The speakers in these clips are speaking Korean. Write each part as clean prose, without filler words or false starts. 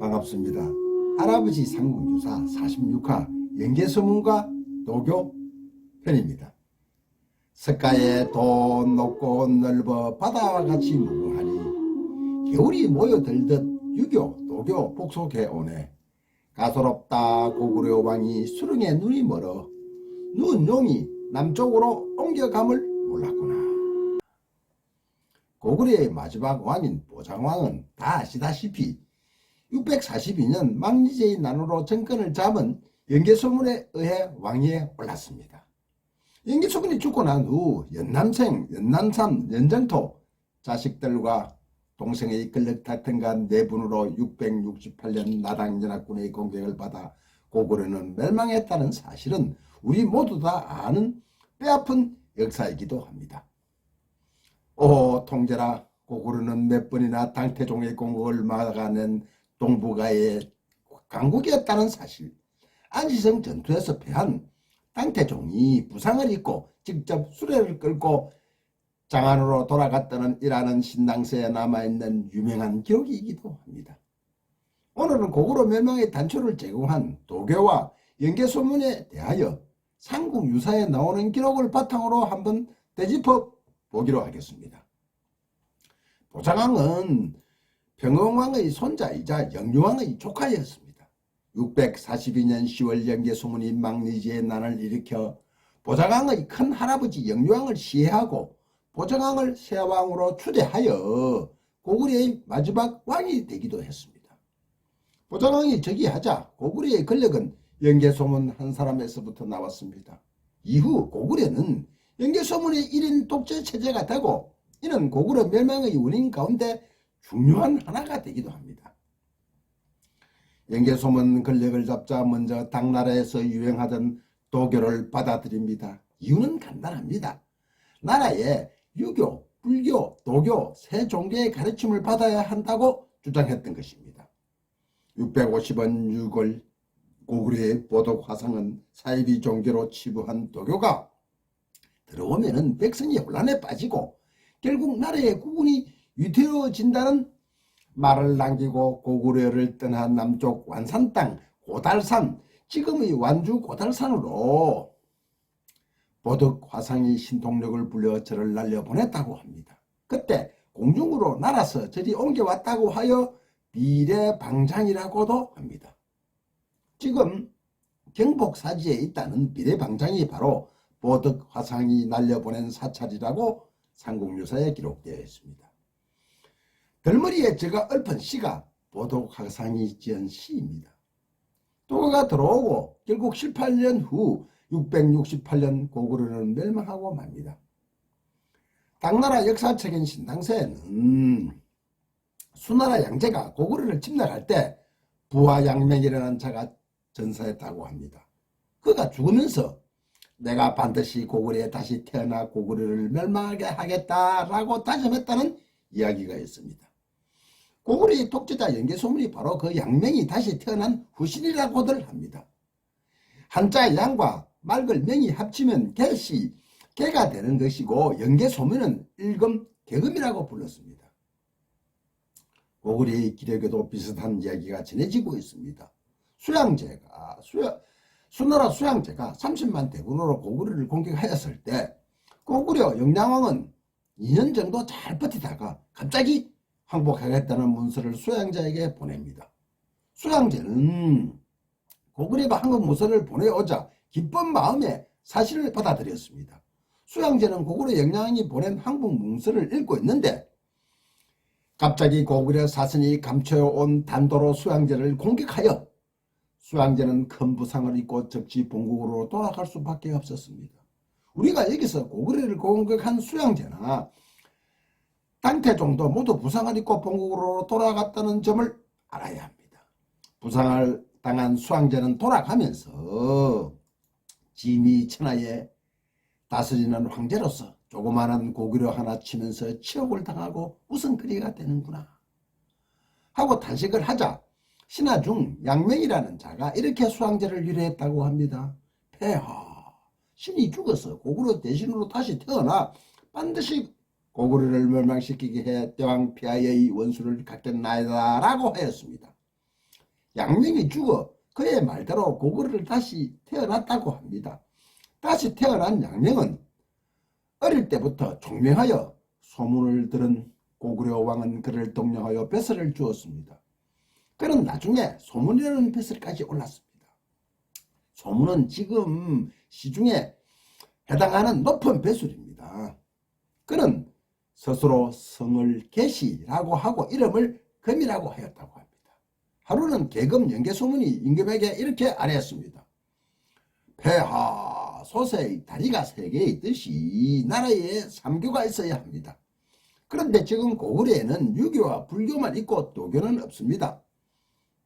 반갑습니다. 할아버지 상궁유사 46화 연개서문과 도교 편입니다. 석가의 도 높고 넓어 바다와 같이 무궁하니 겨울이 모여들듯 유교 도교 복속해 오네. 가소롭다 고구려 왕이 수릉에 눈이 멀어 누운 용이 남쪽으로 옮겨감을 몰랐구나. 고구려의 마지막 왕인 보장왕은 다 아시다시피 642년 망리제의 난으로 정권을 잡은 연개소문에 의해 왕위에 올랐습니다. 연개소문이 죽고 난 후 연남생, 연남삼, 연정토 자식들과 동생의 권력다툼과 내분으로 668년 나당연합군의 공격을 받아 고구려는 멸망했다는 사실은 우리 모두 다 아는 뼈아픈 역사이기도 합니다. 오 통제라, 고구려는 몇 번이나 당태종의 공격을 막아낸 동북아의 강국이었다는 사실, 안시성 전투에서 패한 당태종이 부상을 입고 직접 수레를 끌고 장안으로 돌아갔다는 이라는 신당서에 남아있는 유명한 기록이기도 합니다. 오늘은 고구려 멸망의 단초를 제공한 도교와 연개소문에 대하여 상궁유사에 나오는 기록을 바탕으로 한번 되짚어 보기로 하겠습니다. 보장왕은 평흥왕의 손자이자 영유왕의 조카였습니다. 642년 10월 연개소문이 망리지의 난을 일으켜 보장왕의 큰 할아버지 영유왕을 시해하고 보장왕을 세왕으로 추대하여 고구려의 마지막 왕이 되기도 했습니다. 보장왕이 즉위하자 고구려의 권력은 연개소문 한 사람에서부터 나왔습니다. 이후 고구려는 연개소문의 1인 독재 체제가 되고 이는 고구려 멸망의 원인 가운데 중요한 하나가 되기도 합니다. 연개소문 권력을 잡자 먼저 당나라에서 유행하던 도교를 받아들입니다. 이유는 간단합니다. 나라에 유교, 불교, 도교 세 종교의 가르침을 받아야 한다고 주장했던 것입니다. 650년 6월 고구려의 보덕 화상은 사이비 종교로 치부한 도교가 들어오면은 백성이 혼란에 빠지고 결국 나라의 국운이 위태로워진다는 말을 남기고 고구려를 떠난 남쪽 완산 땅 고달산, 지금의 완주 고달산으로 보덕 화상이 신통력을 불려 절을 날려보냈다고 합니다. 그때 공중으로 날아서 절이 옮겨왔다고 하여 비례방장이라고도 합니다. 지금 경복사지에 있다는 비례방장이 바로 보덕 화상이 날려보낸 사찰이라고 상궁유사에 기록되어 있습니다. 덜머리에 저가 읊은 시가 보덕 화상이 지은 시입니다. 도가가 들어오고 결국 18년 후 668년 고구려는 멸망하고 맙니다. 당나라 역사책인 신당서에는 수나라 양제가 고구려를 침략할 때 부하양명이라는 자가 전사했다고 합니다. 그가 죽으면서 내가 반드시 고구려에 다시 태어나 고구려를 멸망하게 하겠다라고 다짐했다는 이야기가 있습니다. 고구려의 독재자 연개소문이 바로 그 양명이 다시 태어난 후신이라고들 합니다. 한자 양과 맑을 명이 합치면 개시, 개가 되는 것이고 연개소문은 일금, 개금이라고 불렀습니다. 고구려의 기록에도 비슷한 이야기가 전해지고 있습니다. 수나라 수양제가 30만 대군으로 고구려를 공격하였을 때 고구려 영량왕은 2년 정도 잘 버티다가 갑자기 항복하겠다는 문서를 수양제에게 보냅니다. 수양제는 고구려가 항복 문서를 보내오자 기쁜 마음에 사실을 받아들였습니다. 수양제는 고구려 영량왕이 보낸 항복 문서를 읽고 있는데 갑자기 고구려 사선이 감춰온 단도로 수양제를 공격하여 수양제는 큰 부상을 입고 적지 본국으로 돌아갈 수밖에 없었습니다. 우리가 여기서 고구려를 공격한 수양제나 당태종도 모두 부상을 입고 본국으로 돌아갔다는 점을 알아야 합니다. 부상을 당한 수양제는 돌아가면서 지미 천하에 다스리는 황제로서 조그마한 고구려 하나 치면서 치욕을 당하고 우선거리가 되는구나 하고 탄식을 하자 신하 중 양명이라는 자가 이렇게 수양제를 유래했다고 합니다. 폐하, 신이 죽어서 고구려 대신으로 다시 태어나 반드시 고구려를 멸망시키게 해 대왕 폐하의 원수를 갚겠나이다 라고 하였습니다. 양명이 죽어 그의 말대로 고구려를 다시 태어났다고 합니다. 다시 태어난 양명은 어릴 때부터 총명하여 소문을 들은 고구려 왕은 그를 동령하여 벼슬을 주었습니다. 그는 나중에 소문이라는 벼슬까지 올랐습니다. 소문은 지금 시중에 해당하는 높은 벼슬입니다. 그는 스스로 성을 계시라고 하고 이름을 금이라고 하였다고 합니다. 하루는 계금 연개소문이 임금에게 이렇게 아뢰었습니다. 폐하 소세의 다리가 3개 있듯이 나라에 3교가 있어야 합니다. 그런데 지금 고구려에는 유교와 불교만 있고 도교는 없습니다.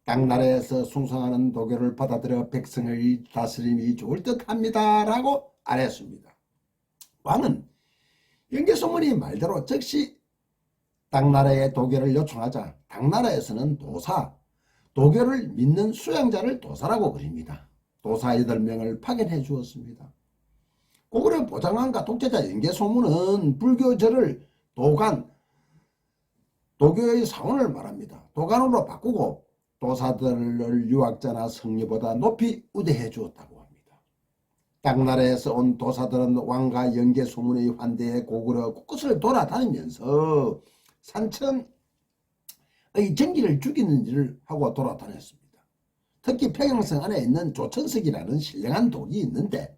당나라에서 숭상하는 도교를 받아들여 백성의 다스림이 좋을 듯합니다. 라고 아뢰었습니다. 왕은 연개소문이 말대로 즉시 당나라의 도교를 요청하자 당나라에서는 도교를 믿는 수양자를 도사라고 그립니다. 도사 8명을 파견해 주었습니다. 고구려 보장왕과 독재자 연개소문은 불교절을 도교의 사원을 말합니다. 도간으로 바꾸고 도사들을 유학자나 성리보다 높이 우대해 주었다고 합니다. 당나라에서 온 도사들은 왕과 연개소문의 환대에 고구려 곳곳을 돌아다니면서 산천의 전기를 죽이는 일을 하고 돌아다녔습니다. 특히 평양성 안에 있는 조천석이라는 신령한 돌이 있는데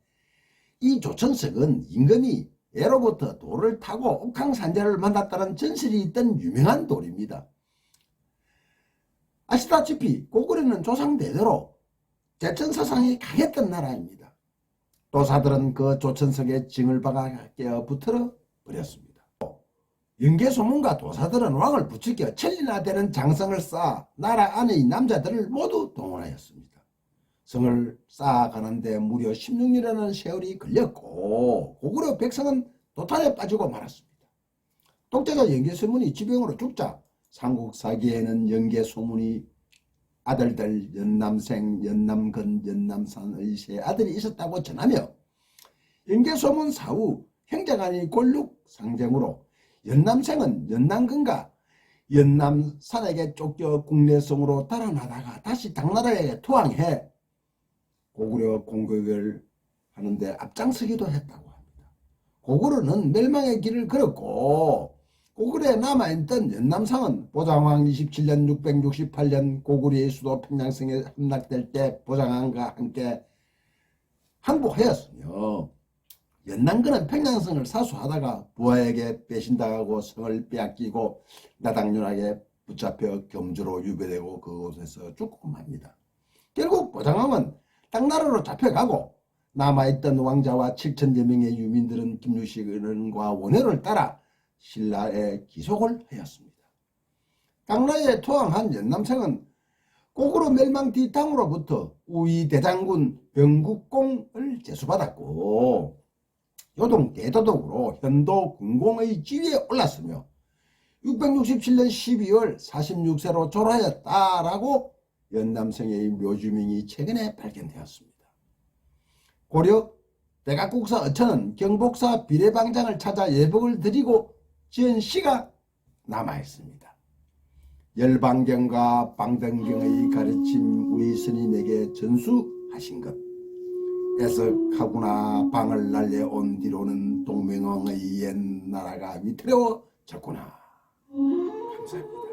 이 조천석은 임금이 예로부터 돌을 타고 옥황산자를 만났다는 전설이 있던 유명한 돌입니다. 아시다시피 고구려는 조상 대대로 제천사상이 강했던 나라입니다. 도사들은 그 조천석에 징을 박아 깨어 붙들어 버렸습니다. 연개소문과 도사들은 왕을 부추겨 천리나 되는 장성을 쌓아 나라 안의 남자들을 모두 동원하였습니다. 성을 쌓아가는데 무려 16년이라는 세월이 걸렸고 고구려 백성은 도탄에 빠지고 말았습니다. 독재자 연개소문이 지병으로 죽자 삼국사기에는 연개소문이 아들들 연남생, 연남근, 연남산의 3아들이 있었다고 전하며 연개소문 사후 행자간이 골육 상정으로 연남생은 연남근과 연남산에게 쫓겨 국내성으로 달아나다가 다시 당나라에 투항해 고구려 공격을 하는데 앞장서기도 했다고 합니다. 고구려는 멸망의 길을 걸었고 고구려에 남아있던 연남상은 보장왕 27년 668년 고구려의 수도 평양성에 함락될 때 보장왕과 함께 항복하였으며 연남근은 평양성을 사수하다가 부하에게 배신당하고 성을 빼앗기고 나당윤에게 붙잡혀 겸주로 유배되고 그곳에서 죽고 맙니다. 결국 보장왕은 당나라로 잡혀가고 남아있던 왕자와 7천여 명의 유민들은 김유식과 원효를 따라 신라에 기속을 하였습니다. 당나라에 투항한 연남생은 고구려 멸망 뒤 당으로부터 우위대장군 병국공을 제수받았고 요동 대도독으로 현도 군공의 지위에 올랐으며 667년 12월 46세로 졸하였다라고 연남생의 묘주명이 최근에 발견되었습니다. 고려 대각국사 어천은 경복사 비례방장을 찾아 예복을 드리고 지은 시가 남아있습니다. 열방경과 방등경의 가르침 우리 스님에게 전수하신 것 애석하구나. 방을 날려온 뒤로는 동맹왕의 옛나라가 위태로워졌구나. 감사합니다.